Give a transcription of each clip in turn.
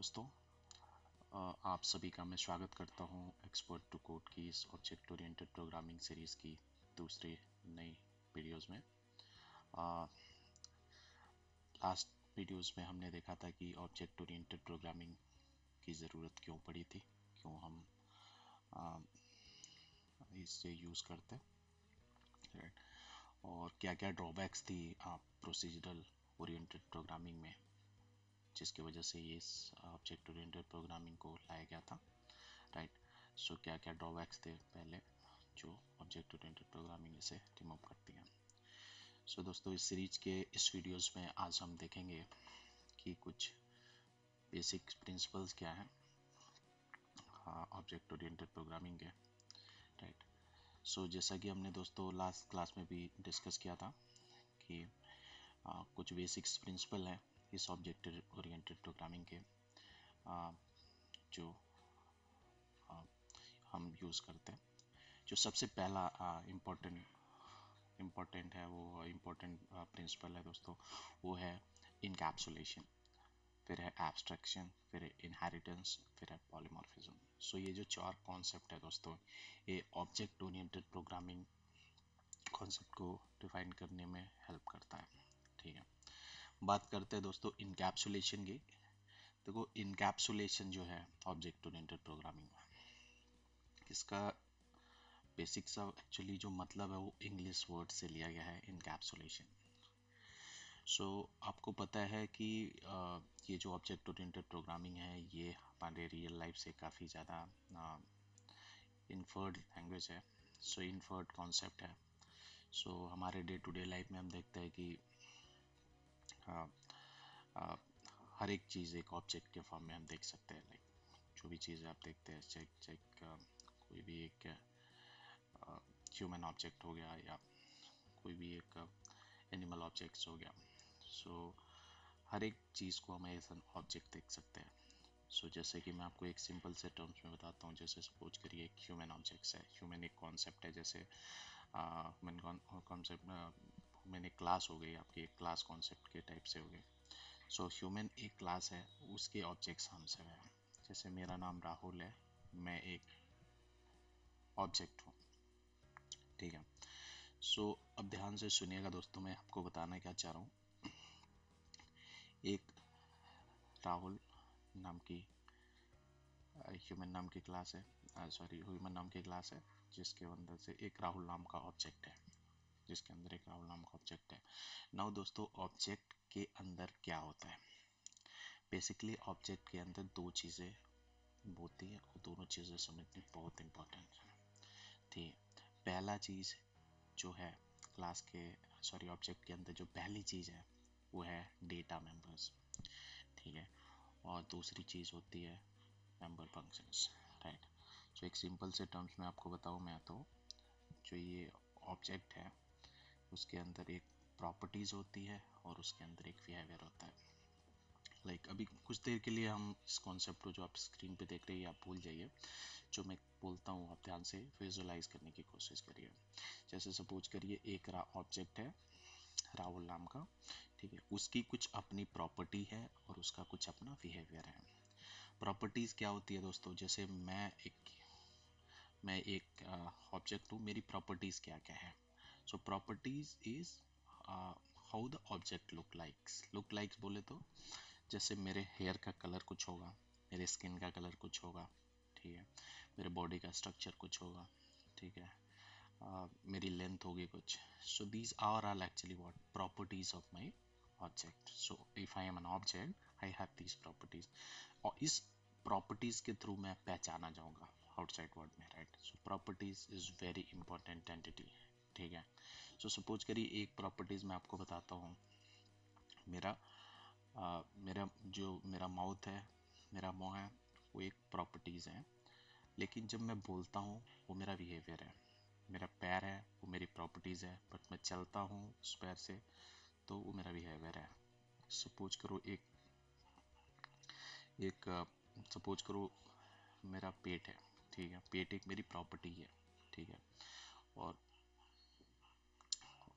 दोस्तों, आप सभी का मैं स्वागत करता हूं एक्सपर्ट टू कोड की इस ऑब्जेक्ट ओरिएंटेड प्रोग्रामिंग सीरीज़ की दूसरी नई वीडियोस में। लास्ट वीडियोस में हमने देखा था कि ऑब्जेक्ट ओरिएंटेड प्रोग्रामिंग की ज़रूरत क्यों पड़ी थी, क्यों हम आ, इसे यूज़ करते, राइट, और क्या क्या ड्रॉबैक्स थी प्रोसीजरल ओरिएंटेड प्रोग्रामिंग में, जिसकी वजह से ये इस ऑब्जेक्ट ओरिएंटेड प्रोग्रामिंग को लाया गया था, राइट। सो क्या क्या ड्रॉबैक्स थे पहले जो ऑब्जेक्ट ओरिएंटेड प्रोग्रामिंग इसे रिमूव करती हैं। सो दोस्तों, इस सीरीज के इस वीडियोस में आज हम देखेंगे कि कुछ बेसिक प्रिंसिपल्स क्या हैं ऑब्जेक्ट ओरिएंटेड प्रोग्रामिंग के, राइट। सो जैसा कि हमने दोस्तों लास्ट क्लास में भी डिस्कस किया था कि कुछ बेसिक्स प्रिंसिपल हैं इस ऑब्जेक्ट ओरिएंटेड प्रोग्रामिंग के, जो हम यूज़ करते हैं। जो सबसे पहला इम्पोर्टेंट है, वो इम्पोर्टेंट प्रिंसिपल है दोस्तों, वो है इनकैप्सुलेशन, फिर है एब्स्ट्रैक्शन, फिर है इनहेरिटेंस, फिर है पॉलीमॉर्फिज्म। सो ये जो चार कॉन्सेप्ट है दोस्तों, ये ऑब्जेक्ट ओरिएंटेड प्रोग्रामिंग कॉन्सेप्ट को डिफाइन करने में हेल्प करता है, ठीक है। बात करते हैं दोस्तों इनकैप्सुलेशन की। देखो, इनकैप्सुलेशन जो है ऑब्जेक्ट ओरिएंटेड प्रोग्रामिंग में, इसका बेसिक सा एक्चुअली जो मतलब है वो इंग्लिश वर्ड से लिया गया है, इनकैप्सुलेशन। सो आपको पता है कि ये जो ऑब्जेक्ट ओरिएंटेड प्रोग्रामिंग है, ये हमारे रियल लाइफ से काफ़ी ज़्यादा इन्फर्ड लैंग्वेज है। सो इन्फर्ड कॉन्सेप्ट है। सो हमारे डे टू डे लाइफ में हम देखते हैं कि आ, आ, हर एक चीज़ एक ऑब्जेक्ट के फॉर्म में हम देख सकते हैं। लाइक जो भी चीज़ आप देखते हैं, कोई भी एक ह्यूमन ऑब्जेक्ट हो गया या कोई भी एक एनिमल ऑब्जेक्ट्स हो गया। सो हर एक चीज़ को हम एज एन ऑब्जेक्ट देख सकते हैं। सो जैसे कि मैं आपको एक सिंपल से टर्म्स में बताता हूँ। जैसे सपोज करिए एक ह्यूमन ऑब्जेक्ट्स है, ह्यूमन एक कॉन्सेप्ट है। जैसे ह्यूमन कॉन्सेप्ट, ह्यूमन एक क्लास हो गई, आपकी एक क्लास कॉन्सेप्ट के टाइप से हो गई। सो ह्यूमन एक क्लास है, उसके ऑब्जेक्ट्स हम सब हैं। जैसे मेरा नाम राहुल है, मैं एक ऑब्जेक्ट हूँ, ठीक है। सो अब ध्यान से सुनिएगा दोस्तों, मैं आपको बताना क्या चाह रहा हूँ। एक राहुल नाम की ह्यूमन नाम की क्लास है, ह्यूमन नाम की क्लास है, जिसके अंदर से एक राहुल नाम का ऑब्जेक्ट है, जिसके अंदर एक राहुल नाम का ऑब्जेक्ट है। नाउ दोस्तों, ऑब्जेक्ट के अंदर क्या होता है? बेसिकली ऑब्जेक्ट के अंदर दो चीज़ें होती है, और दोनों चीज़ें समझनी बहुत इंपॉर्टेंट है, ठीक है। पहला चीज़ जो है क्लास के ऑब्जेक्ट के अंदर जो पहली चीज़ है वो है डेटा मेंबर्स, ठीक है। और दूसरी चीज़ होती है मेंबर फंक्शंस, राइट। सो एक सिंपल से टर्म्स में आपको बताऊँ मैं, तो जो ये ऑब्जेक्ट है उसके अंदर एक प्रॉपर्टीज़ होती है और उसके अंदर एक बिहेवियर होता है। लाइक अभी कुछ देर के लिए हम इस कॉन्सेप्ट को जो आप स्क्रीन पे देख रहे हैं आप भूल जाइए। जो मैं बोलता हूँ आप ध्यान से विजुअलाइज करने की कोशिश करिए। जैसे सपोज करिए एक ऑब्जेक्ट है राहुल नाम का, ठीक है। उसकी कुछ अपनी प्रॉपर्टी है और उसका कुछ अपना बिहेवियर है। प्रॉपर्टीज़ क्या होती है दोस्तों? जैसे मैं एक ऑब्जेक्ट हूँ, मेरी प्रॉपर्टीज़ क्या क्या है? So properties is how the object look likes बोले तो, जैसे मेरे हेयर का कलर कुछ होगा, मेरे स्किन का कलर कुछ होगा, ठीक है। मेरे बॉडी का स्ट्रक्चर कुछ होगा, ठीक है। मेरी लेंथ होगी कुछ। So these are all actually what properties of my object. So if I am an object I have these properties, और इस प्रॉपर्टीज के थ्रू मैं पहचाना जाऊंगा आउटसाइड वर्ल्ड में, right. So properties is very important entity, ठीक है। So suppose करिए एक प्रॉपर्टीज मैं आपको बताता हूँ। मेरा मेरा माउथ है, मेरा मुंह है, वो एक प्रॉपर्टीज है। लेकिन जब मैं बोलता हूँ वो मेरा बिहेवियर है। मेरा पैर है, वो मेरी प्रॉपर्टीज है, बट मैं चलता हूँ उस पैर से तो वो मेरा बिहेवियर है। सपोज करो एक एक सपोज करो मेरा पेट है, ठीक है। पेट एक मेरी प्रॉपर्टी है, ठीक है। और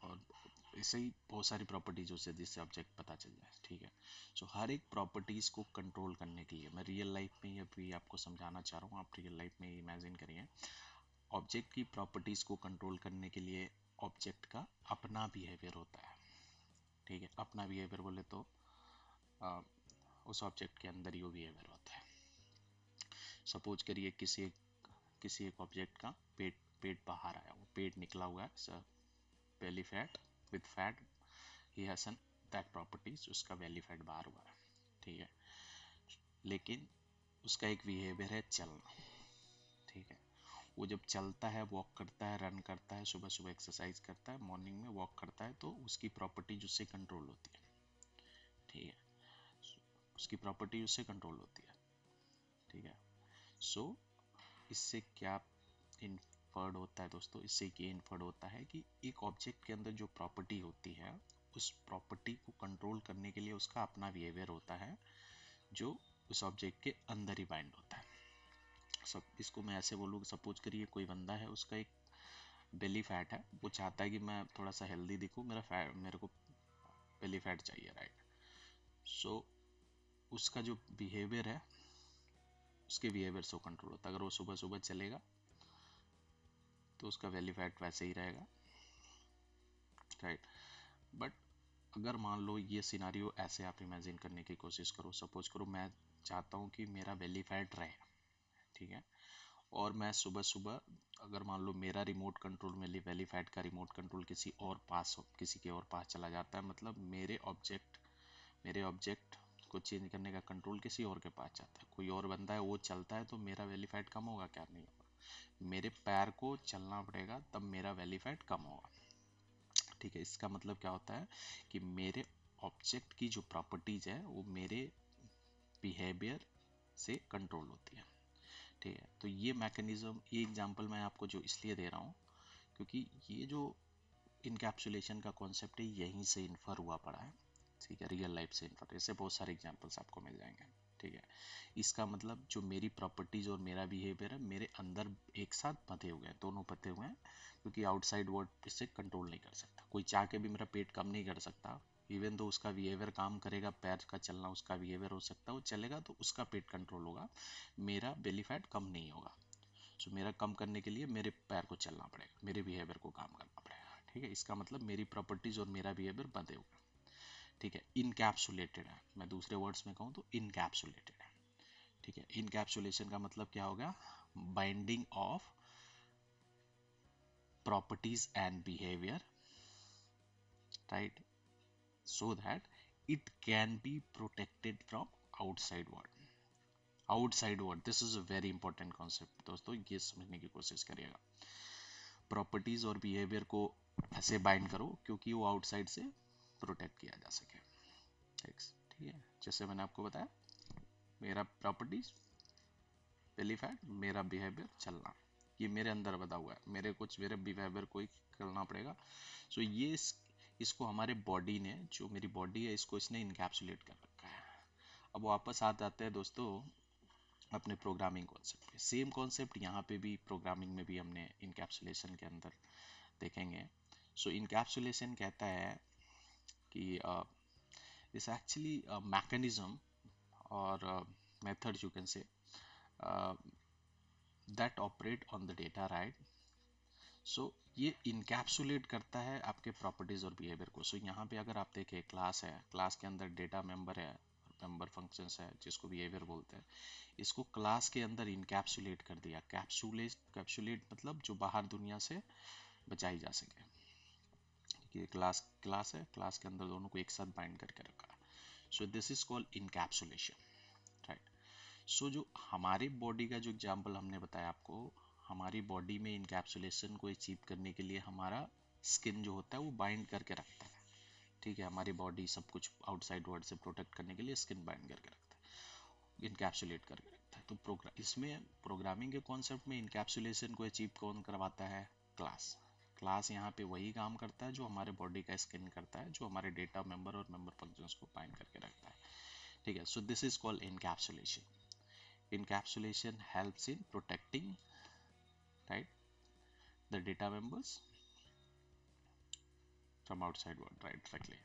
और ऐसे ही बहुत सारी प्रॉपर्टीज होती है जिससे ऑब्जेक्ट पता चल जाए, ठीक है। सो हर एक प्रॉपर्टीज को कंट्रोल करने के लिए मैं रियल लाइफ में अभी आपको समझाना चाह रहा हूँ, आप रियल लाइफ में इमेजिन करिए। ऑब्जेक्ट की प्रॉपर्टीज को कंट्रोल करने के लिए ऑब्जेक्ट का अपना बिहेवियर होता है, ठीक है। अपना बिहेवियर बोले तो आ, उस ऑब्जेक्ट के अंदर ही वो बिहेवियर होता है। सपोज करिए किसी एक ऑब्जेक्ट का पेट पेट बाहर आया, वो पेट निकला हुआ है, belly fat with fat, he has an that properties, उसका बेली फैट बाहर हुआ है, ठीक है। लेकिन उसका एक बिहेवियर है चलना, ठीक है। वो जब चलता है, वॉक करता है, रन करता है, सुबह सुबह एक्सरसाइज करता है, मॉर्निंग में वॉक करता है, तो उसकी प्रॉपर्टी उससे कंट्रोल होती है, ठीक है। उसकी प्रॉपर्टी उससे कंट्रोल होती है, ठीक है। सो इससे क्या इन्फर्ड होता है दोस्तों, इससे ये इन्फर्ड होता है कि एक ऑब्जेक्ट के अंदर जो प्रॉपर्टी होती है, उस प्रॉपर्टी को कंट्रोल करने के लिए उसका अपना बिहेवियर होता है, जो उस ऑब्जेक्ट के अंदर ही बाइंड होता है। सब इसको मैं ऐसे बोलूँ, सपोज करिए कोई बंदा है, उसका एक बेली फैट है, वो चाहता है कि मैं थोड़ा सा हेल्दी दिखूं, मेरे को बेली फैट चाहिए, राइट। सो उसका जो बिहेवियर है, उसके बिहेवियर से कंट्रोल होता है। अगर वो सुबह सुबह चलेगा तो उसका बेली फैट वैसे ही रहेगा, राइट। बट अगर मान लो ये सिनारियो ऐसे आप इमेजिन करने की कोशिश करो, सपोज करो मैं चाहता हूँ कि मेरा बेली फैट रहे, ठीक है। और मैं सुबह सुबह, अगर मान लो मेरा रिमोट कंट्रोल, मेरी बेली फैट का रिमोट कंट्रोल किसी के और पास चला जाता है, मतलब मेरे ऑब्जेक्ट को चेंज करने का कंट्रोल किसी और के पास जाता है, कोई और बंदा है वो चलता है, तो मेरा बेली फैट कम होगा क्या? नहीं होगा। मेरे पैर को चलना पड़ेगा तब मेरा बेली फैट कम होगा, ठीक है। इसका मतलब क्या होता है कि मेरे ऑब्जेक्ट की जो प्रॉपर्टीज है वो मेरे बिहेवियर से कंट्रोल होती है, ठीक है। तो ये मैकेनिज्म, ये एग्जांपल मैं आपको जो इसलिए दे रहा हूँ क्योंकि ये जो इनकैप्सुलेशन का कॉन्सेप्ट है यहीं से इन्फर हुआ पड़ा है, ठीक है। रियल लाइफ से इन्फर, ऐसे बहुत सारे एग्जांपल्स आपको मिल जाएंगे, ठीक है। इसका मतलब जो मेरी प्रॉपर्टीज और मेरा बिहेवियर है, मेरे अंदर एक साथ बंधे हुए हैं, दोनों बंधे हुए हैं, क्योंकि आउटसाइड वर्ल्ड इससे कंट्रोल नहीं कर सकता। कोई चाह के भी मेरा पेट कम नहीं कर सकता, इवन तो उसका बिहेवियर काम करेगा, पैर का चलना उसका बिहेवियर हो सकता है, वो चलेगा तो उसका पेट कंट्रोल होगा, मेरा बेली फैट कम नहीं होगा। सो मेरा कम करने के लिए मेरे पैर को चलना पड़ेगा, मेरे बिहेवियर को काम करना पड़ेगा, ठीक है। इसका मतलब मेरी प्रॉपर्टीज और मेरा बिहेवियर बंधे हुए, ठीक है, इनकैप्सुलेटेड है। मैं दूसरे वर्ड्स में कहूँ तो इनकैप्सुलेटेड है, ठीक है। इनकैप्सुलेशन का मतलब क्या होगा? Binding of properties and behaviour, right, so that it can be protected from outside world। Outside word, this is a very important concept दोस्तों, ये समझने की कोशिश करिएगा। प्रॉपर्टीज और बिहेवियर को ऐसे बाइंड करो क्योंकि वो आउटसाइड से प्रोटेक्ट किया जा सके, ठीक है। जैसे मैंने आपको बताया, मेरा प्रॉपर्टीज बेली फैट, मेरा बिहेवियर चलना, ये मेरे अंदर बता हुआ है, मेरे बिहेवियर को ही करना पड़ेगा। सो इसको हमारे बॉडी ने, जो मेरी बॉडी है, इसको इसने इनकैप्सुलेट कर रखा है। अब वापस आ जाते हैं दोस्तों अपने प्रोग्रामिंग कॉन्सेप्ट पे। सेम कॉन्सेप्ट यहाँ पे भी प्रोग्रामिंग में भी हमने इनकैप्सुलेशन के अंदर देखेंगे। सो इनकैप्सुलेशन कहता है कि इट्स एक्चुअली मैकेनिज्म और method you can say that operate on the data, right. So ये इनकैप्सुलेट करता है आपके प्रॉपर्टीज और बिहेवियर को। सो यहाँ पे अगर आप देखें, क्लास है, क्लास के अंदर डेटा मेंबर है, मेंबर फंक्शंस है जिसको बिहेवियर बोलते हैं, इसको क्लास के अंदर इनकैप्सुलेट कर दिया। कैप्सुलेट मतलब जो बाहर दुनिया से बचाई जा सके, कि क्लास है, क्लास के अंदर दोनों को एक साथ बाइंड करके रखा। So this is called encapsulation, right. So जो हमारी बॉडी का जो एग्जाम्पल हमने बताया आपको, हमारी बॉडी में इनकैप्सुलेशन को अचीव करने के लिए हमारा स्किन जो होता है वो बाइंड करके रखता है, ठीक है। हमारी बॉडी सब कुछ आउटसाइड वर्ल्ड से प्रोटेक्ट करने के लिए स्किन बाइंड करके रखता है, इनकैप्सुलेट करके रखता है। तो इसमें प्रोग्रामिंग के कॉन्सेप्ट में इनकैप्सुलेशन को अचीव कौन करवाता है? क्लास। क्लास यहाँ पे वही काम करता है जो हमारे बॉडी का स्किन करता है, जो हमारे डेटा मेंबर और मेंबर फंक्शंस को बाइंड करके रखता है, ठीक है। सो this is called encapsulation. Encapsulation helps in protecting, right, the data members from outside world, right? Directly.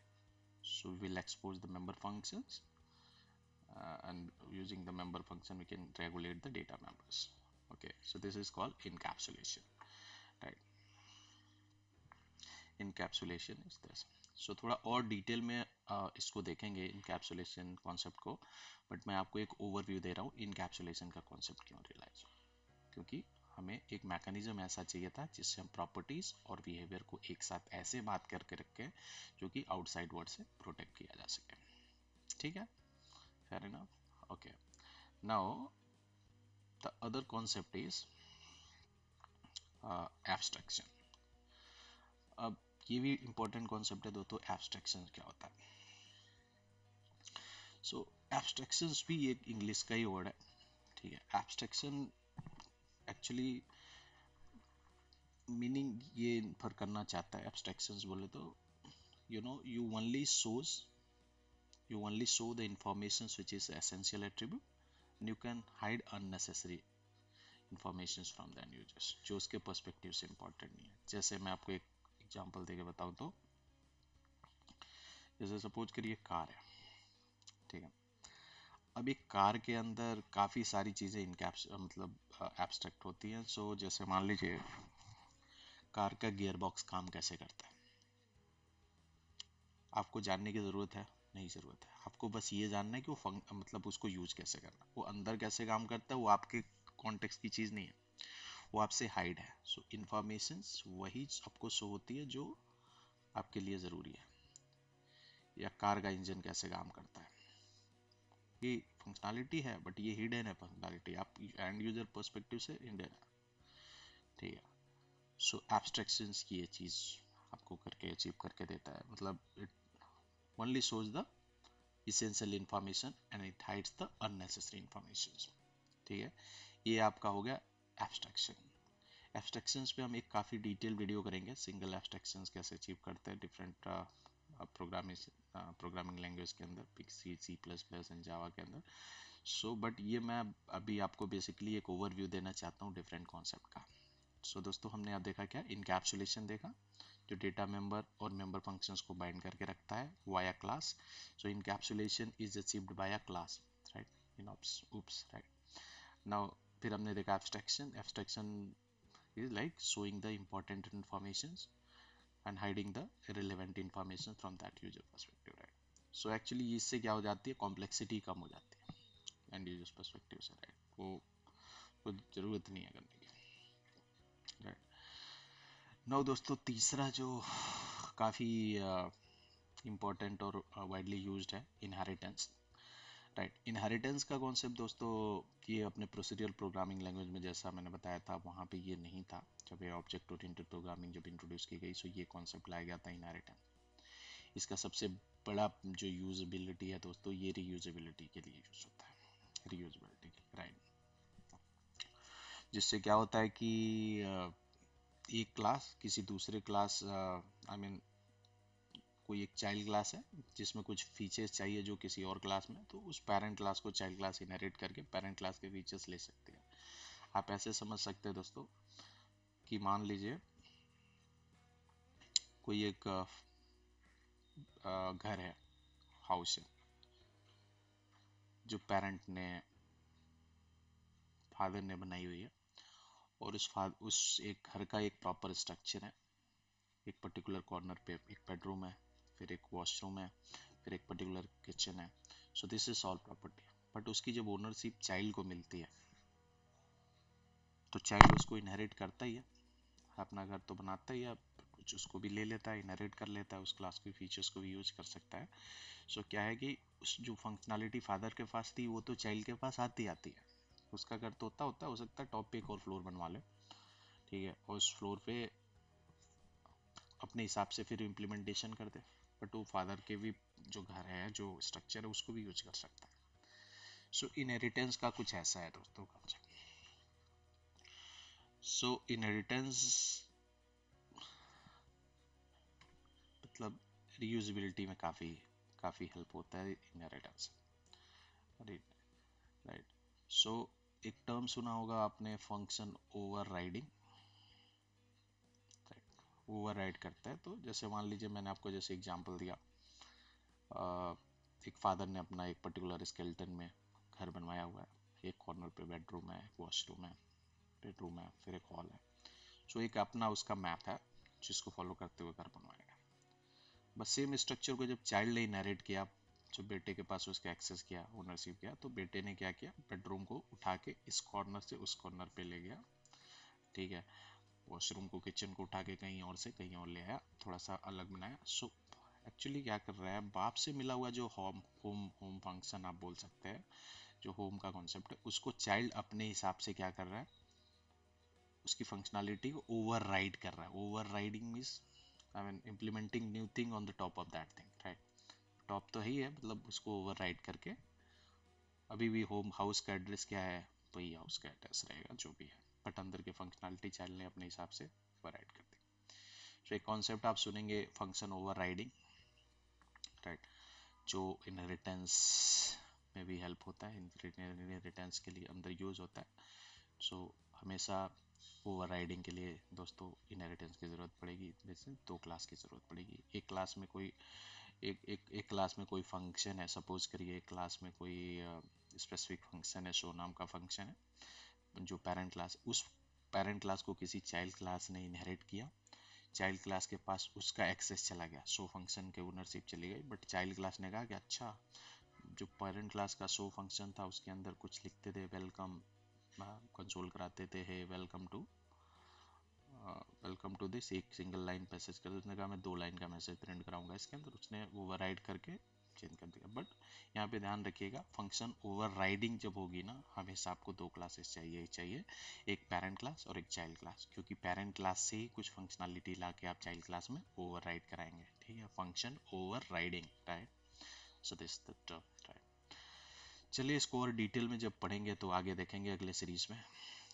So we'll expose the member functions, and using the member function we can regulate the data members. Okay, so this is called encapsulation, right? Encapsulation is this. So थोड़ा और detail में इसको देखेंगे encapsulation concept को, but मैं आपको एक overview दे रहा हूँ इनकैप्सुलेशन का कॉन्सेप्ट क्यों रियलाइज हो, क्योंकि हमें एक मैकेनिज्म ऐसा चाहिए था जिससे हम प्रॉपर्टीज और बिहेवियर को एक साथ ऐसे बात करके रखें जो कि आउटसाइड वर्ल्ड से प्रोटेक्ट किया जा सके. ठीक है, fair enough. Okay, now the other concept is abstraction. अब ये भी इंपॉर्टेंट कॉन्सेप्ट है दोस्तों, एब्स्ट्रैक्शन क्या होता है. सो एब्स्ट्रैक्शंस भी एक इंग्लिश का ही वर्ड है, ठीक है. एब्स्ट्रैक्शन एक्चुअली मीनिंग ये इन्फर करना चाहता है, एब्स्ट्रैक्शंस बोले तो you only show the information which is essential attribute, and you can hide unnecessary information from the end users जो उसके पर्सपेक्टिव से इंपॉर्टेंट नहीं है. जैसे मैं आपको एक एग्जांपल देके बताऊं तो, जैसे सपोज करिए कार है, ठीक है. अब एक कार के अंदर काफ़ी सारी चीज़ें मतलब एब्स्ट्रैक्ट होती हैं. सो जैसे मान लीजिए कार का गियर बॉक्स काम कैसे करता है, आपको जानने की ज़रूरत है? नहीं ज़रूरत है. आपको बस ये जानना है कि वो मतलब उसको यूज कैसे करना है, वो अंदर कैसे काम करता है, वो आपके कॉन्टेक्स्ट की चीज़ नहीं है, वो आपसे हाइड है. सो इन्फॉर्मेशन वही आपको शो होती है जो आपके लिए ज़रूरी है. या कार का इंजन कैसे काम करता है, ये फंक्शनैलिटी है बट ये हिडन है फंक्शनैलिटी, आप एंड यूजर पर्सपेक्टिव से हिडन है, ठीक है. सो एब्स्ट्रैक्शंस की ये चीज़ आपको करके अचीव करके देता है, मतलब it only shows the essential information and it hides the unnecessary information. ठीक है, ये आपका हो गया एब्स्ट्रैक्शन. एब्स्ट्रैक्शंस पे हम एक काफ़ी डिटेल वीडियो करेंगे, सिंगल एब्स्ट्रैक्शंस कैसे अचीव करते हैं डिफरेंट प्रोग्रामिंग लैंग्वेज के अंदर, सी सी प्लस प्लस एंड जावा के अंदर. सो बट ये मैं अभी आपको बेसिकली एक ओवरव्यू देना चाहता हूँ डिफरेंट कॉन्सेप्ट का. सो दोस्तों हमने आप देखा क्या, इनकैप्सुलेशन देखा जो डेटा मेंबर और मेंबर फंक्शंस को बाइंड करके रखता है via class. So encapsulation is achieved by a class, right, in oops, right. Now फिर हमने देखा abstraction. Abstraction is like showing the important informations and hiding the irrelevant information from that user perspective, right. So actually इससे क्या हो जाती है, complexity कम हो जाती है एंड यूजर पर्सपेक्टिव से, राइट. वो कुछ ज़रूरत नहीं है करने की, राइट. नाउ दोस्तों तीसरा जो काफ़ी इम्पोर्टेंट और वाइडली यूज्ड है, इनहेरिटेंस, राइट. इनहेरिटेंस का कॉन्सेप्ट दोस्तों ये अपने प्रोसीड्यूरल प्रोग्रामिंग लैंग्वेज में जैसा मैंने बताया था वहाँ पे ये नहीं था. जब ये ऑब्जेक्ट ओरिएंटेड प्रोग्रामिंग जब इंट्रोड्यूस की गई, सो ये कॉन्सेप्ट लाया गया था इनहेरिटेंस. इसका सबसे बड़ा जो यूजेबिलिटी है दोस्तों, ये रीयूजेबिलिटी के लिए यूज होता है, रीयूजेबिलिटी, राइट. जिससे क्या होता है कि एक क्लास किसी दूसरे क्लास, आई मीन कोई एक चाइल्ड क्लास है जिसमें कुछ फीचर्स चाहिए जो किसी और क्लास में, तो उस पेरेंट क्लास को चाइल्ड क्लास इनहेरिट करके पेरेंट क्लास के फीचर्स ले सकते हैं. आप ऐसे समझ सकते हैं दोस्तों कि मान लीजिए कोई एक घर है, हाउस है, जो पेरेंट ने, फादर ने बनाई हुई है, और उस एक घर का एक प्रॉपर स्ट्रक्चर है. एक पर्टिकुलर कॉर्नर पे एक बेडरूम है, फिर एक वॉशरूम है, फिर एक पर्टिकुलर किचन है. सो this is all property. But उसकी जब ओनरशिप चाइल्ड को मिलती है तो चाइल्ड उसको इनहेरिट करता ही है, अपना घर तो बनाता ही है, कुछ उसको भी ले लेता है, इनहेरिट कर लेता है, उस क्लास के फीचर्स को भी यूज कर सकता है. सो क्या है कि उस जो फंक्शनैलिटी फादर के पास थी वो तो चाइल्ड के पास आती आती है. उसका घर तो होता हो सकता है टॉप पे एक और फ्लोर बनवा ले, ठीक है, और उस फ्लोर पे अपने हिसाब से फिर इम्प्लीमेंटेशन कर दे, बट वो फादर के भी जो घर है, जो स्ट्रक्चर है, उसको भी यूज कर सकता है. सो इनहेरिटेंस का कुछ ऐसा है दोस्तों कॉन्सेप्ट. सो इनहेरिटेंस मतलब रीयूजेबिलिटी में काफ़ी काफ़ी हेल्प होता है इनहेरिटेंस, राइट. सो एक टर्म सुना होगा आपने, फंक्शन ओवरराइडिंग, राइट. ओवरराइड करता है। तो जैसे मान लीजिए मैंने आपको जैसे एग्जांपल दिया, एक फादर ने अपना एक पर्टिकुलर स्केलेटन में घर बनवाया हुआ है, एक कॉर्नर पे बेडरूम है, वॉशरूम है, बेडरूम है, फिर एक हॉल है। सो एक अपना उसका मैप है जिसको फॉलो करते हुए घर बनवाएगा। बस सेम स्ट्रक्चर को जब चाइल्ड ने इनहेरिट किया, जब बेटे के पास उसका एक्सेस किया, ओनरशिप किया, तो बेटे ने क्या किया, बेडरूम को उठा के इस कॉर्नर से उस कॉर्नर पे ले गया, ठीक है। वॉशरूम को, किचन को उठा के कहीं और से कहीं और ले आया, थोड़ा सा अलग बनाया। सो एक्चुअली क्या कर रहा है, बाप से मिला हुआ जो होम होम होम फंक्शन आप बोल सकते हैं, जो होम का कॉन्सेप्ट है, उसको चाइल्ड अपने हिसाब से क्या कर रहा है, उसकी फंक्शनैलिटी को ओवरराइड कर रहा है। Overriding means I mean implementing new thing on the top of that thing, right. Top तो ही है, मतलब उसको ओवरराइड करके अभी भी होम हाउस का एड्रेस क्या है, वही हाउस का एड्रेस रहेगा जो भी है, बट अंदर के फंक्शनैलिटी चाइल्ड ने अपने हिसाब से ओवरराइड कर दी। तो एक कॉन्सेप्ट आप सुनेंगे, फंक्शन ओवरराइडिंग, राइट, जो इनहेरिटेंस में भी हेल्प होता है, इनहेरिटेंस के लिए अंदर यूज होता है। सो हमेशा ओवरराइडिंग के लिए दोस्तों इनहेरिटेंस की ज़रूरत पड़ेगी। जैसे दो क्लास की ज़रूरत पड़ेगी। एक क्लास में कोई एक क्लास में कोई फंक्शन है, सपोज करिए एक क्लास में कोई स्पेसिफिक फंक्शन है, शो नाम का फंक्शन है, जो पेरेंट क्लास, उस पेरेंट क्लास को किसी चाइल्ड क्लास ने इनहेरिट किया, चाइल्ड क्लास के पास उसका एक्सेस चला गया, शो फंक्शन के ओनरशिप चली गई, बट चाइल्ड क्लास ने कहा कि अच्छा, जो पेरेंट क्लास का शो फंक्शन था उसके अंदर कुछ लिखते थे, वेलकम, कंसोल कराते थे, हे वेलकम टू दिस, एक सिंगल लाइन मैसेज कर, उसने कहा मैं 2 लाइन का मैसेज प्रिंट कराऊंगा इसके अंदर, उसने ओवरराइड करके चेंज कर दिया। बट यहाँ पे ध्यान रखिएगा, फंक्शन ओवरराइडिंग जब होगी ना, हमेशा आपको 2 क्लासेस चाहिए ही चाहिए, एक पेरेंट क्लास और एक चाइल्ड क्लास, क्योंकि पेरेंट क्लास से ही कुछ फंक्शनैलिटी ला के आप चाइल्ड क्लास में ओवरराइड कराएंगे, ठीक है, function overriding, right. So this the term, right. चलिए इसको और डिटेल में जब पढ़ेंगे तो आगे देखेंगे अगले सीरीज में,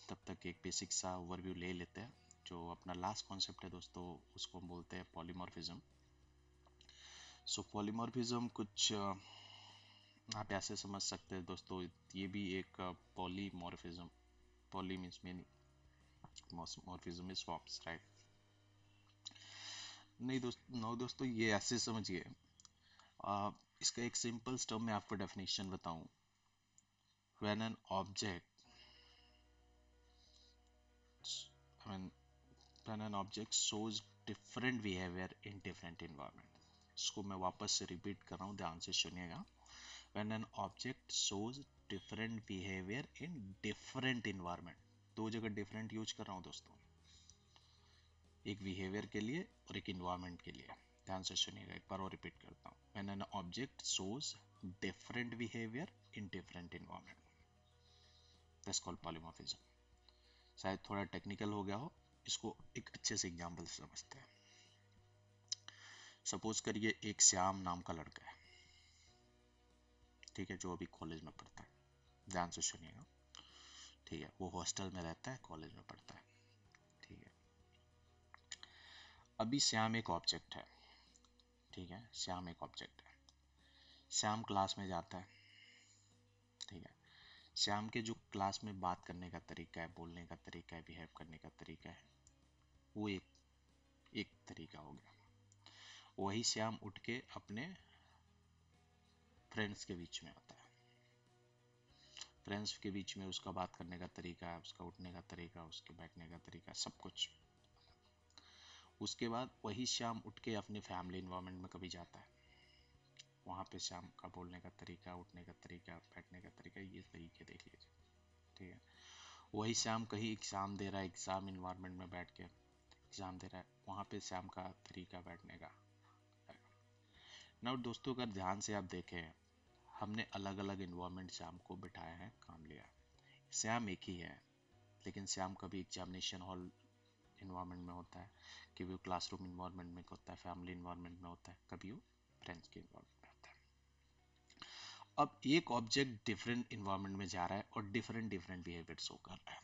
तब तक एक बेसिक सा ओवरव्यू ले लेते हैं। जो अपना लास्ट कॉन्सेप्ट है दोस्तों, उसको हम बोलते हैं पॉलीमॉर्फिज्म। सो पॉलीमॉर्फिज्म कुछ आप ऐसे समझ सकते हैं दोस्तों, ये भी एक polymorphism, poly means many, morphism is forms, right. नहीं दोस्तों ये ऐसे समझिए, इसका एक सिंपल टर्म में आपको डेफिनेशन बताऊं, when an object, I mean when an object shows different behavior in different environment, इसको मैं वापस से रिपीट कर रहा हूँ, ध्यान से सुनिएगा। when an object shows different behavior in different environment, दो जगह different यूज कर रहा हूँ दोस्तों, एक behavior के लिए और एक environment के लिए। ध्यान से सुनिएगा, एक बार और रिपीट करता हूँ, when an object shows different behavior in different environment, that's called polymorphism। शायद थोड़ा टेक्निकल हो गया हो, इसको एक अच्छे से एग्जाम्पल से समझते हैं। सपोज करिए एक श्याम नाम का लड़का है, ठीक है, जो अभी कॉलेज में पढ़ता है, ध्यान से सुनिएगा, ठीक है, वो हॉस्टल में रहता है, कॉलेज में पढ़ता है, ठीक है। अभी श्याम एक ऑब्जेक्ट है, ठीक है, श्याम एक ऑब्जेक्ट है, श्याम क्लास में जाता है, ठीक है। श्याम के जो क्लास में बात करने का तरीका है, बोलने का तरीका है, बिहेव करने का तरीका है, वो एक एक तरीका हो गया। वही श्याम उठ के अपने फ्रेंड्स के बीच में आता है, फ्रेंड्स के बीच में उसका बात करने का तरीका, उसका उठने का तरीका, उसके बैठने का तरीका, सब कुछ। उसके बाद वही श्याम उठ के अपने फैमिली इन्वायरमेंट में कभी जाता है, वहाँ पे श्याम का बोलने का तरीका, उठने का तरीका, बैठने का तरीका, ये तरीके देख लीजिए, ठीक है। वही श्याम कहीं एग्ज़ाम दे रहा है, एग्ज़ाम इन्वायरमेंट में बैठ के एग्ज़ाम दे रहा है, वहाँ पे श्याम का तरीका बैठने का। ना दोस्तों अगर ध्यान से आप देखें, हमने अलग अलग इन्वायरमेंट श्याम को बिठाया है, काम लिया, श्याम एक ही है, लेकिन श्याम कभी एग्जामिनेशन हॉल इन्वायरमेंट में होता है, कभी वो क्लासरूम इन्वायरमेंट में होता है, फैमिली इन्वायरमेंट में होता है, कभी वो फ्रेंड्स के इन्वायरमेंट में होता है। अब एक ऑब्जेक्ट डिफरेंट इन्वायरमेंट में जा रहा है और डिफरेंट डिफरेंट बिहेवियर शो कर रहा है,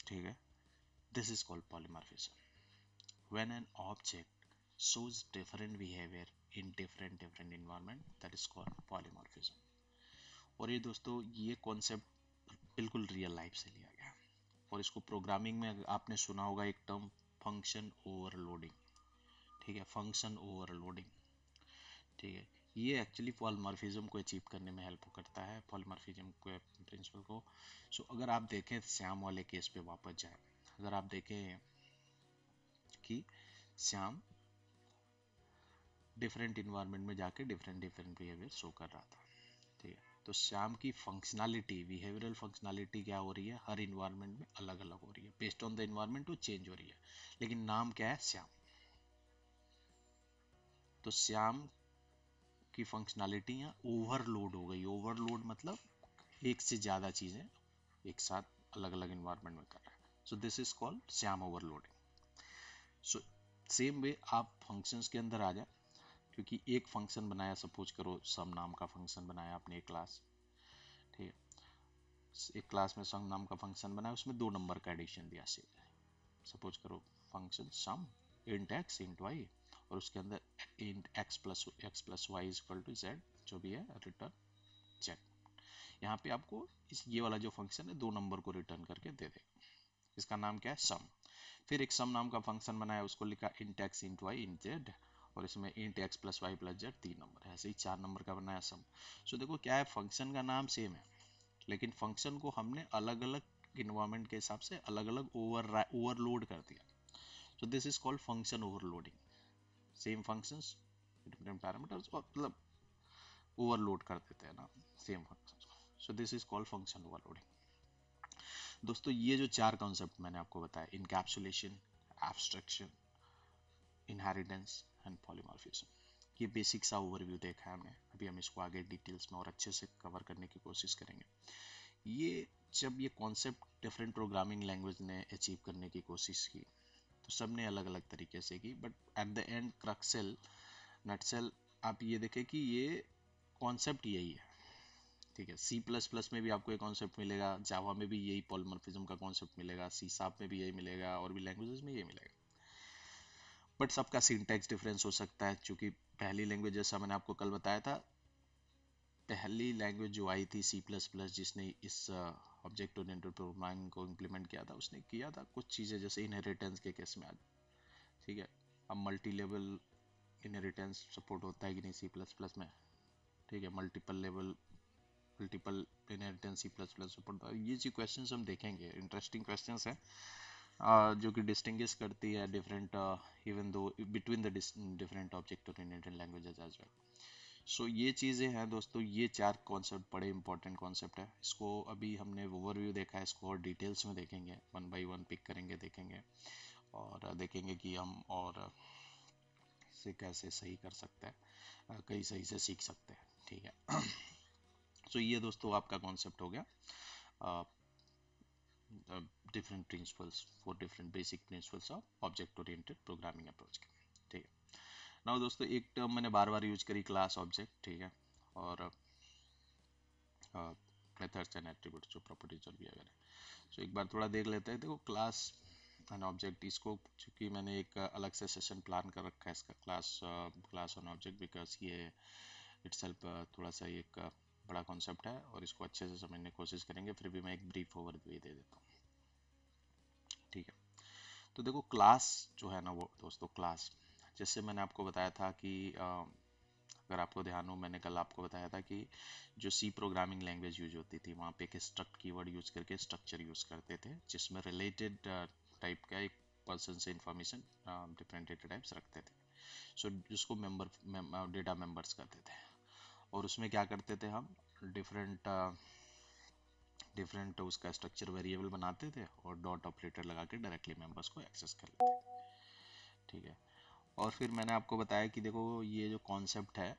ठीक है, this is called polymorphism. When an object shows different behavior in different environment, that is called polymorphism। और ये दोस्तों ये कॉन्सेप्ट बिल्कुल रियल लाइफ से लिया गया, और इसको प्रोग्रामिंग में आपने सुना होगा एक टर्म फंक्शन ओवरलोडिंग। ठीक है, फंक्शन ओवरलोडिंग। ठीक है, ये एक्चुअली पॉलीमॉर्फिज्म को अचीव करने में हेल्प करता है, पॉलीमॉर्फिज्म के प्रिंसिपल को। सो अगर आप देखें श्याम वाले केस पे वापस जाए, अगर आप देखें कि श्याम डिफरेंट इन्वायरमेंट में जाके डिफरेंट डिफरेंट बिहेवियर शो कर रहा था। ठीक है, तो श्याम की फंक्शनैलिटी, बिहेवियरल फंक्शनैलिटी क्या हो रही है, हर इन्वायरमेंट में अलग अलग हो रही है, बेस्ड ऑन द इन्वायरमेंट वो चेंज हो रही है, लेकिन नाम क्या है, श्याम। तो श्याम की फंक्शनैलिटी यहाँ ओवरलोड हो गई। ओवरलोड मतलब एक से ज़्यादा चीज़ें एक साथ अलग अलग इन्वायरमेंट में कर रहा है। सो this is called Shyam overloading. So same way आप फंक्शंस के अंदर आ जाए, क्योंकि एक फंक्शन बनाया, सपोज करो सम नाम का फंक्शन बनाया आपने एक क्लास। ठीक है, एक क्लास में सम नाम का फंक्शन बनाया, उसमें 2 नंबर का एडिशन दिया। सपोज करो function sum int x int y, और उसके अंदर int x plus y is equal to z, जो भी है रिटर्न जेड। यहाँ पे आपको ये वाला जो फंक्शन है 2 नंबर को रिटर्न करके दे देगा, इसका नाम क्या है, सम। फिर एक सम नाम का फंक्शन बनाया, उसको लिखा int x int y int z, और इसमें int x plus y plus z 3 number है, ऐसे ही 4 नंबर का बनाया सम। सो देखो क्या है, फंक्शन का नाम सेम है, लेकिन फंक्शन को हमने अलग अलग इन्वायरमेंट के हिसाब से अलग अलग ओवरलोड कर दिया। सो this is called function overloading. Same functions different parameters, और मतलब ओवरलोड कर देते हैं ना same function. So this is called function overloading. दोस्तों ये जो 4 कॉन्सेप्ट मैंने आपको बताया, encapsulation, abstraction, inheritance and polymorphism, ये बेसिक सा ओवरव्यू देखा है हमने। अभी हम इसको आगे डिटेल्स में और अच्छे से कवर करने की कोशिश करेंगे। ये जब ये कॉन्सेप्ट डिफरेंट प्रोग्रामिंग लैंग्वेज ने अचीव करने की कोशिश की, तो सब ने अलग अलग तरीके से की, but at the end crux nutshell आप ये देखें कि ये कॉन्सेप्ट यही है। ठीक है, सी प्लस प्लस में भी आपको ये कॉन्सेप्ट मिलेगा, जावा में भी यही पॉलीमॉर्फिज्म का कॉन्सेप्ट मिलेगा, सी शार्प में भी यही मिलेगा, और भी लैंग्वेजेस में यही मिलेगा। बट सबका सिंटैक्स डिफरेंस हो सकता है, क्योंकि पहली लैंग्वेज जैसा मैंने आपको कल बताया था, पहली लैंग्वेज जो आई थी सी प्लस प्लस, जिसने इस ऑब्जेक्ट ओरिएंटेड प्रोग्रामिंग को इम्प्लीमेंट किया था, उसने किया था कुछ चीज़ें जैसे इनहेरिटेंस के केस में आज। ठीक है, अब मल्टी लेवल इनहेरिटेंस सपोर्ट होता है कि नहीं सी प्लस प्लस में। ठीक है, multiple inheritance C plus plus support होता है। ये जो क्वेश्चन हम देखेंगे, इंटरेस्टिंग क्वेश्चन है, जो कि डिस्टिंग्विश करती है different, even though between the different object oriented languages as well. So ये चीज़ें हैं दोस्तों, ये 4 कॉन्सेप्ट बड़े इंपॉर्टेंट कॉन्सेप्ट है। इसको अभी हमने ओवरव्यू देखा है, इसको और डिटेल्स में देखेंगे, वन बाय वन पिक करेंगे, देखेंगे, और देखेंगे कि हम और इसे कैसे सही कर सकते हैं, कहीं सही से सीख सकते हैं। ठीक है, सो ये दोस्तों आपका कॉन्सेप्ट हो गया different principles for different basic principles of object oriented programming approach के। ठीक है, नाउ दोस्तों एक टर्म मैंने बार बार यूज करी, क्लास ऑब्जेक्ट। ठीक है, और मेथड्स एंड एट्रीब्यूट्स, जो प्रॉपर्टीज और बिहेवियर है। सो एक बार थोड़ा देख लेते हैं। देखो क्लास एंड ऑब्जेक्ट, इसको चूंकि मैंने एक अलग से सेशन प्लान कर रखा है इसका, क्लास एंड ऑब्जेक्ट, बिकॉज ये इटसेल्फ थोड़ा सा एक बड़ा कॉन्सेप्ट है, और इसको अच्छे से समझने की कोशिश करेंगे। फिर भी मैं एक ब्रीफ ओवरव्यू दे देता हूँ। ठीक है, तो देखो क्लास जो है ना वो दोस्तों, क्लास जैसे मैंने आपको बताया था कि अगर आपको ध्यान हो, मैंने कल आपको बताया था कि जो सी प्रोग्रामिंग लैंग्वेज यूज होती थी, वहाँ पे एक स्ट्रक्ट कीवर्ड यूज करके स्ट्रक्चर यूज करते थे, जिसमें रिलेटेड टाइप का एक पर्सन से इंफॉर्मेशन डिफरेंट डेटा टाइप्स रखते थे। सो जिसको डेटा मेंबर्स कहते थे, और उसमें क्या करते थे हम, डिफरेंट डिफरेंट उसका स्ट्रक्चर वेरिएबल बनाते थे, और डॉट ऑपरेटर लगा के डायरेक्टली मेंबर्स को एक्सेस कर लेते थे। ठीक है, और फिर मैंने आपको बताया कि देखो ये जो कॉन्सेप्ट है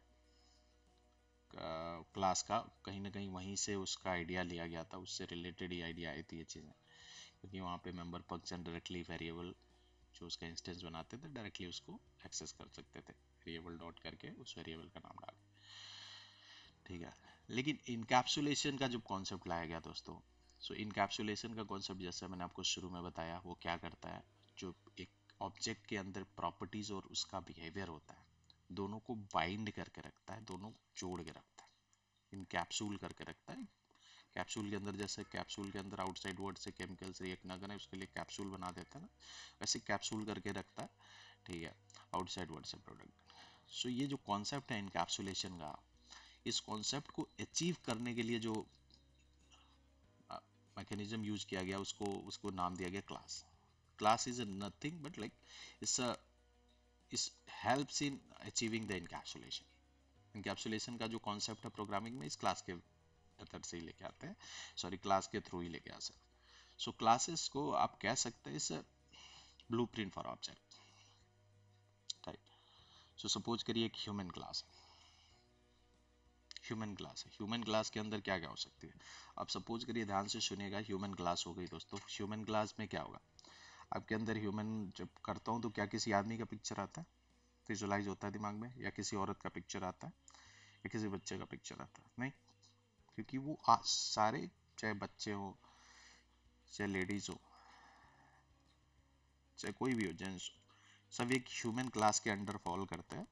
क्लास का, कहीं ना कहीं वहीं से उसका आइडिया लिया गया था, उससे रिलेटेड ही आइडिया आई थी ये चीज़ें, क्योंकि वहाँ पे मेंबर फंक्शन डायरेक्टली वेरिएबल जो उसका इंस्टेंस बनाते थे, डायरेक्टली उसको एक्सेस कर सकते थे, वेरिएबल डॉट करके उस वेरिएबल का नाम डाल। ठीक है, लेकिन इनकैप्सुलेशन का जो कॉन्सेप्ट लाया गया दोस्तों, सो इनकैप्सुलेशन का कॉन्सेप्ट जैसे मैंने आपको शुरू में बताया, वो क्या करता है, जो एक ऑब्जेक्ट के अंदर प्रॉपर्टीज और उसका बिहेवियर होता है, दोनों को बाइंड करके रखता है, दोनों जोड़ के रखता है, इनकैप्सूल करके रखता है, कैप्सूल के अंदर, जैसे कैप्सूल के अंदर आउटसाइड वर्ड से केमिकल्स रिएक्ट ना करें उसके लिए कैप्सूल बना देता है ना, वैसे कैप्सूल करके रखता है, ठीक है, आउटसाइड वर्ड से प्रोडक्ट। सो ये जो कॉन्सेप्ट है इनकैप्सुलेशन का, इस कॉन्सेप्ट को अचीव करने के लिए जो मैकेनिज्म यूज किया गया उसको नाम दिया गया class. Class is nothing but like it's a is helps in achieving the encapsulation. Encapsulation का जो कॉन्सेप्ट है प्रोग्रामिंग में, इस क्लास के मेथड से ही लेके आते हैं, सॉरी क्लास के थ्रू ही लेके आ सकते। सो क्लासेस को आप कह सकते हैं इस blueprint for object, right. So suppose करिए एक ह्यूमन क्लास है, ह्यूमन क्लास है, ह्यूमन क्लास के अंदर क्या क्या हो सकती है। अब सपोज करिए, ध्यान से सुनिएगा, ह्यूमन क्लास हो गई दोस्तों, ह्यूमन क्लास में क्या होगा, आपके अंदर ह्यूमन जब करता हूँ तो क्या किसी आदमी का पिक्चर आता है, विजुलाइज होता है दिमाग में, या किसी औरत का पिक्चर आता है, या किसी बच्चे का पिक्चर आता है, नहीं, क्योंकि वो सारे, चाहे बच्चे हो, चाहे लेडीज हो, चाहे कोई भी हो, जेंट्स हो, सब एक ह्यूमन क्लास के अंडर फॉल करते हैं।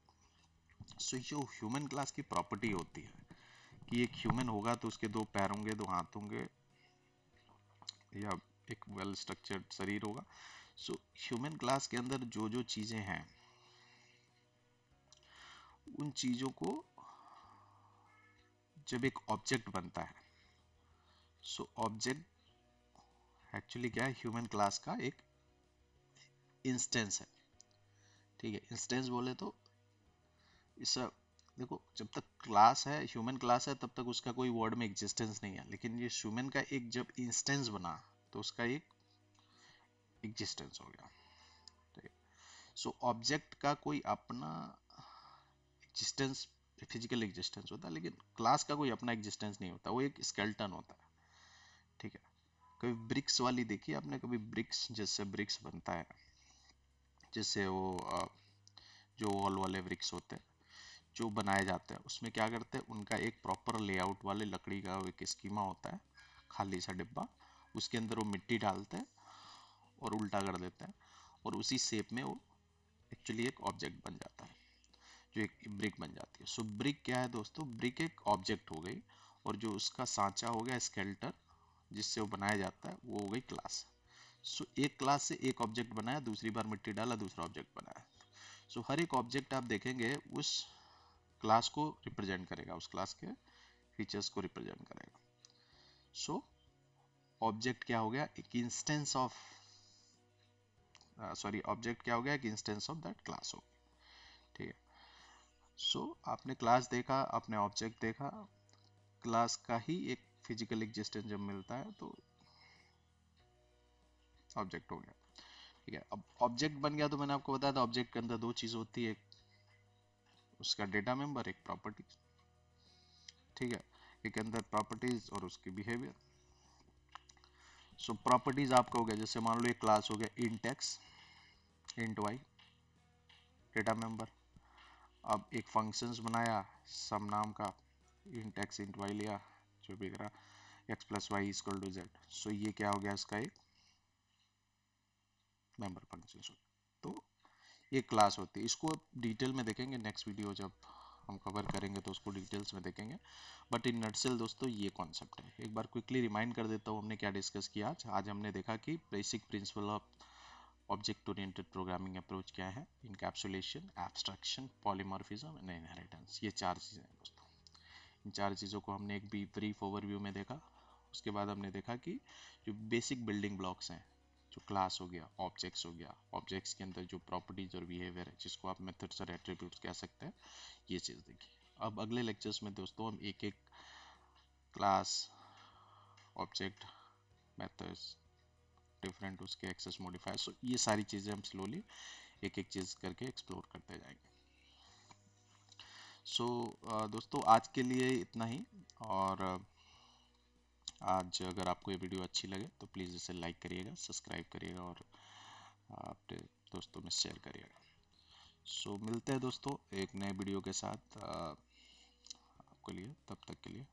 सो जो ह्यूमन क्लास की प्रॉपर्टी होती है कि एक ह्यूमन होगा तो उसके दो पैर होंगे, दो हाथ होंगे, या एक वेल स्ट्रक्चर्ड शरीर होगा। सो ह्यूमन क्लास के अंदर जो जो चीजें हैं, उन चीजों को जब एक ऑब्जेक्ट बनता है, सो ऑब्जेक्ट एक्चुअली क्या है, ह्यूमन क्लास का एक इंस्टेंस है, ठीक है। इंस्टेंस बोले तो इस, देखो जब तक क्लास है, ह्यूमन क्लास है, तब तक उसका कोई वर्ड में एग्जिस्टेंस नहीं है, लेकिन ये ह्यूमन का एक जब इंस्टेंस बना तो उसका एक एग्जिस्टेंस हो गया, ठीक है। सो ऑब्जेक्ट का कोई अपना एग्जिस्टेंस, फिजिकल एग्जिस्टेंस होता है, लेकिन क्लास का कोई अपना एग्जिस्टेंस नहीं होता, वो एक स्केलेटन होता है, ठीक है। कभी ब्रिक्स वाली देखी आपने, कभी ब्रिक्स, जैसे ब्रिक्स बनता है, जैसे वो जो वॉल वाले ब्रिक्स होते हैं जो बनाए जाते हैं, उसमें क्या करते हैं, उनका एक प्रॉपर लेआउट वाले लकड़ी का एक स्कीमा होता है, खाली सा डिब्बा, उसके अंदर वो मिट्टी डालते हैं और उल्टा कर देते हैं, और उसी शेप में वो एक्चुअली एक ऑब्जेक्ट बन जाता है, जो एक ब्रिक बन जाती है। सो ब्रिक क्या है दोस्तों, ब्रिक एक ऑब्जेक्ट हो गई, और जो उसका सांचा हो गया, स्केलेटन जिससे वो बनाया जाता है, वो हो गई क्लास। सो एक क्लास से एक ऑब्जेक्ट बनाया, दूसरी बार मिट्टी डाला, दूसरा ऑब्जेक्ट बनाया। सो हर एक ऑब्जेक्ट आप देखेंगे उस क्लास को रिप्रेजेंट करेगा, उस क्लास के फीचर्स को रिप्रेजेंट करेगा। सो ऑब्जेक्ट क्या हो गया, एक इंस्टेंस ऑफ, सॉरी ऑब्जेक्ट क्या हो गया, एक इंस्टेंस ऑफ दैट क्लास हो, ठीक है। सो आपने क्लास देखा, आपने ऑब्जेक्ट देखा, क्लास का ही एक फिजिकल एग्जिस्टेंस जब मिलता है तो ऑब्जेक्ट हो गया, ठीक है। अब ऑब्जेक्ट बन गया तो मैंने आपको बताया था ऑब्जेक्ट के अंदर दो चीज होती है, एक उसका डेटा मेंबर, एक प्रॉपर्टीज, ठीक है। एक अंदर प्रॉपर्टीज और उसकी बिहेवियर। सो प्रॉपर्टीज आपका हो गया, जैसे मान लो एक क्लास हो गया int x, int y, data member. अब एक फंक्शंस बनाया सम नाम का, इंट एक्स इंट वाई लिया, जो भी करा, X plus Y equal to Z. So ये क्या हो गया, इसका एक मेंबर फंक्शन। तो ये क्लास होती है, इसको डिटेल में देखेंगे नेक्स्ट वीडियो जब हम कवर करेंगे तो उसको डिटेल्स में देखेंगे। बट इन नटसेल दोस्तों ये कॉन्सेप्ट है। एक बार क्विकली रिमाइंड कर देता हूँ हमने क्या डिस्कस किया आज। आज हमने देखा कि basic principle of object oriented programming approach क्या है, encapsulation, abstraction, polymorphism and inheritance. ये चार चीज़ें हैं दोस्तों। इन चार चीज़ों को हमने एक ब्रीफ ओवरव्यू में देखा। उसके बाद हमने देखा कि जो बेसिक बिल्डिंग ब्लॉक्स हैं, जो क्लास हो गया, ऑब्जेक्ट्स हो गया, ऑब्जेक्ट्स के अंदर जो प्रॉपर्टीज और बिहेवियर है, जिसको आप मेथड्स और एट्रीब्यूट्स कह सकते हैं, ये चीज़ देखिए। अब अगले लेक्चर्स में दोस्तों हम एक एक क्लास, ऑब्जेक्ट, मेथड्स, डिफरेंट उसके एक्सेस मॉडिफायर्स, सो ये सारी चीज़ें हम स्लोली एक एक चीज़ करके एक्सप्लोर करते जाएंगे। सो दोस्तों आज के लिए इतना ही। और आज अगर आपको ये वीडियो अच्छी लगे तो प्लीज़ इसे लाइक करिएगा, सब्सक्राइब करिएगा और अपने दोस्तों में शेयर करिएगा। सो मिलते हैं दोस्तों एक नए वीडियो के साथ आपके लिए, तब तक के लिए